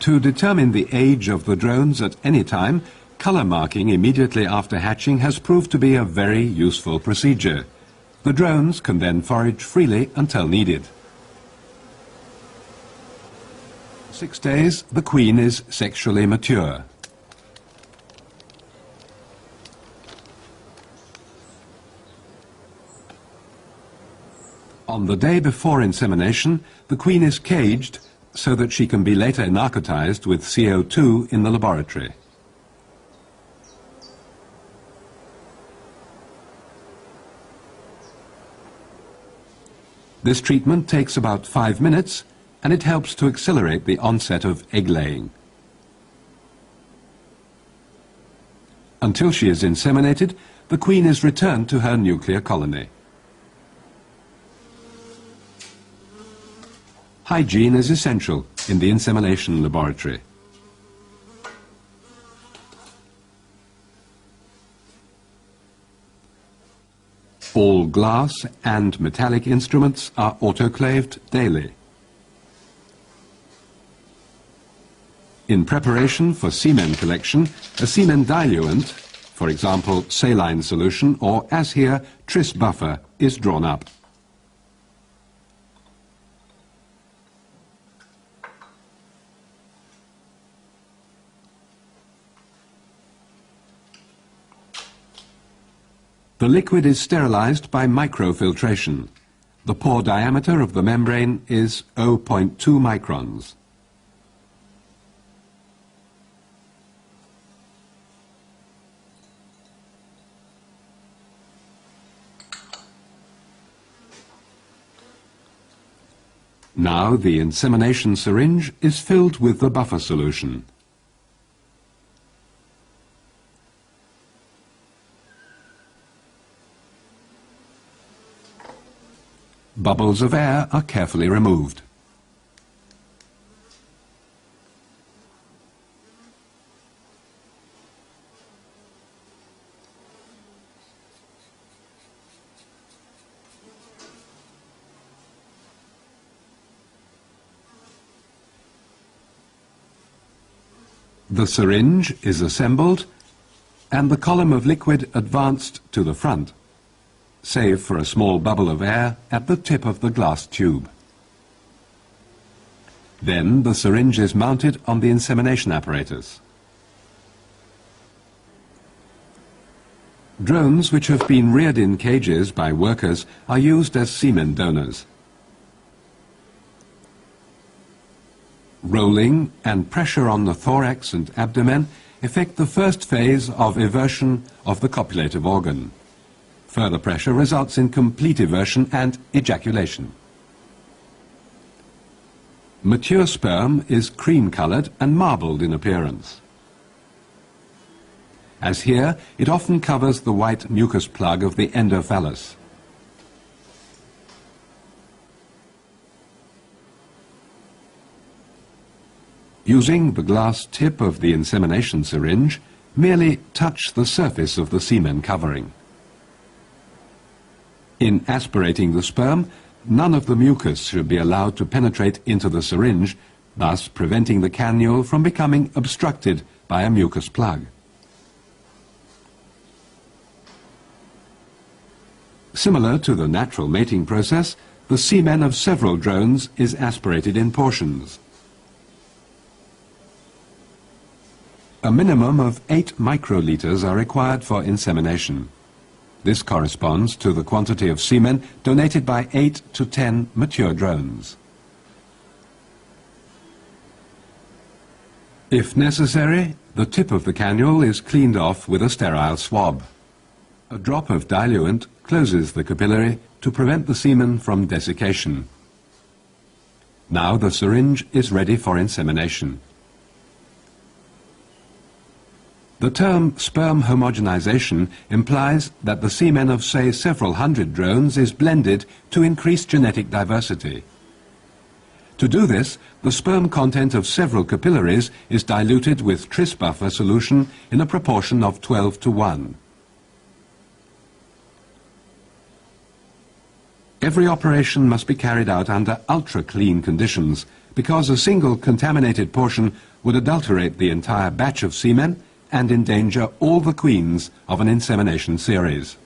To determine the age of the drones at any time, color marking immediately after hatching has proved to be a very useful procedure. The drones can then forage freely until needed. 6 days, the queen is sexually mature. On the day before insemination, the queen is caged so that she can be later narcotized with CO2 in the laboratory. This treatment takes about 5 minutes, and it helps to accelerate the onset of egg laying. Until she is inseminated, the queen is returned to her nuclear colony. Hygiene is essential in the insemination laboratory. All glass and metallic instruments are autoclaved daily. In preparation for semen collection, a semen diluent, for example saline solution or, as here, tris buffer, is drawn up. The liquid is sterilized by microfiltration. The pore diameter of the membrane is 0.2 microns. Now the insemination syringe is filled with the buffer solution. Bubbles of air are carefully removed. The syringe is assembled and the column of liquid advanced to the front, save for a small bubble of air at the tip of the glass tube. Then the syringe is mounted on the insemination apparatus. Drones which have been reared in cages by workers are used as semen donors. Rolling and pressure on the thorax and abdomen effect the first phase of eversion of the copulative organ. Further pressure results in complete eversion and ejaculation. Mature sperm is cream-colored and marbled in appearance. As here, it often covers the white mucus plug of the endophallus. Using the glass tip of the insemination syringe, merely touch the surface of the semen covering. In aspirating the sperm, none of the mucus should be allowed to penetrate into the syringe, thus preventing the cannule from becoming obstructed by a mucus plug. Similar to the natural mating process, the semen of several drones is aspirated in portions. A minimum of 8 microliters are required for insemination. This corresponds to the quantity of semen donated by 8 to 10 mature drones. If necessary, the tip of the cannule is cleaned off with a sterile swab. A drop of diluent closes the capillary to prevent the semen from desiccation. Now the syringe is ready for insemination. The term sperm homogenization implies that the semen of, say, several hundred drones is blended to increase genetic diversity. To do this, the sperm content of several capillaries is diluted with tris buffer solution in a proportion of 12 to 1. Every operation must be carried out under ultra-clean conditions, because a single contaminated portion would adulterate the entire batch of semen and endanger all the queens of an insemination series.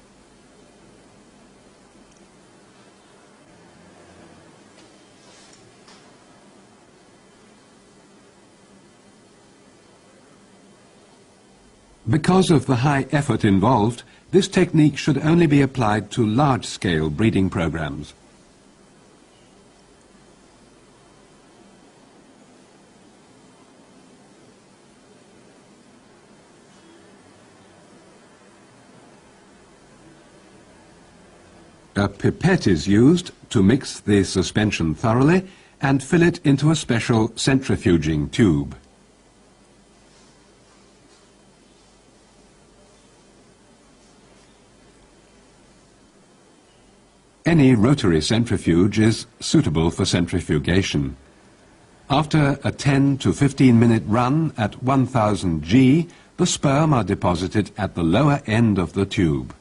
Because of the high effort involved, this technique should only be applied to large-scale breeding programs. A pipette is used to mix the suspension thoroughly and fill it into a special centrifuging tube. Any rotary centrifuge is suitable for centrifugation. After a 10 to 15 minute run at 1000 G, the sperm are deposited at the lower end of the tube.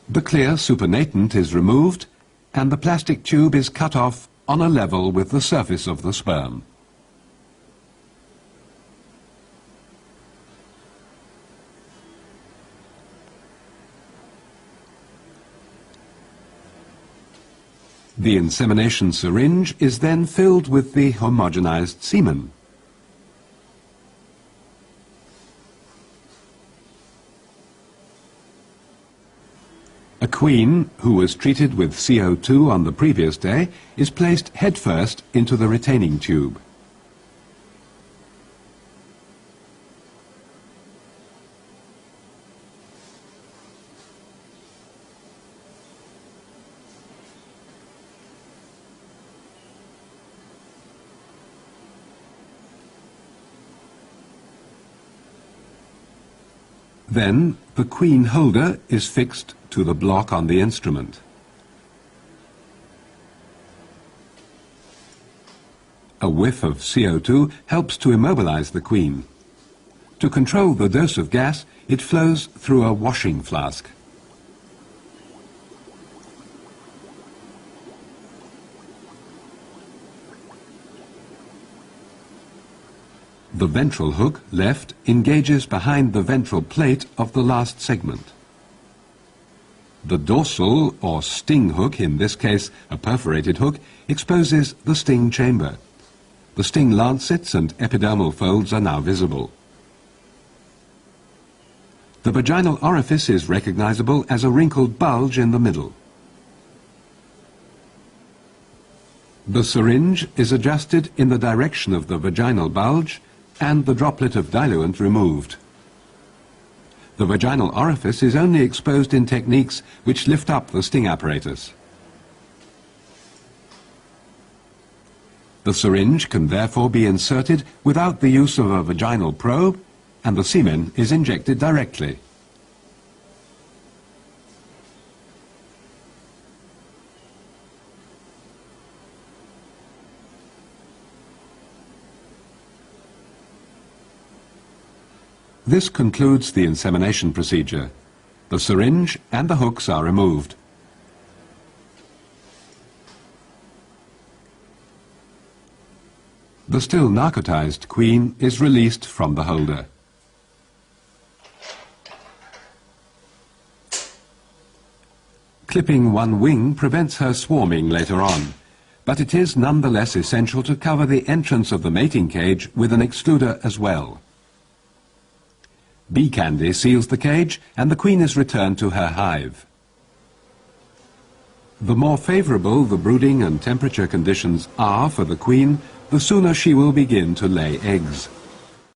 The clear supernatant is removed and the plastic tube is cut off on a level with the surface of the sperm. The insemination syringe is then filled with the homogenized semen. A queen who was treated with CO2 on the previous day is placed headfirst into the retaining tube. Then the queen holder is fixed to the block on the instrument. A whiff of CO2 helps to immobilize the queen. To control the dose of gas, it flows through a washing flask. The ventral hook, left, engages behind the ventral plate of the last segment. The dorsal, or sting hook, in this case a perforated hook, exposes the sting chamber. The sting lancets and epidermal folds are now visible. The vaginal orifice is recognizable as a wrinkled bulge in the middle. The syringe is adjusted in the direction of the vaginal bulge and the droplet of diluent removed. The vaginal orifice is only exposed in techniques which lift up the sting apparatus. The syringe can therefore be inserted without the use of a vaginal probe, and the semen is injected directly. This concludes the insemination procedure. The syringe and the hooks are removed. The still narcotized queen is released from the holder. Clipping one wing prevents her swarming later on, but it is nonetheless essential to cover the entrance of the mating cage with an excluder as well. Bee candy seals the cage and the queen is returned to her hive. The more favorable the brooding and temperature conditions are for the queen, the sooner she will begin to lay eggs.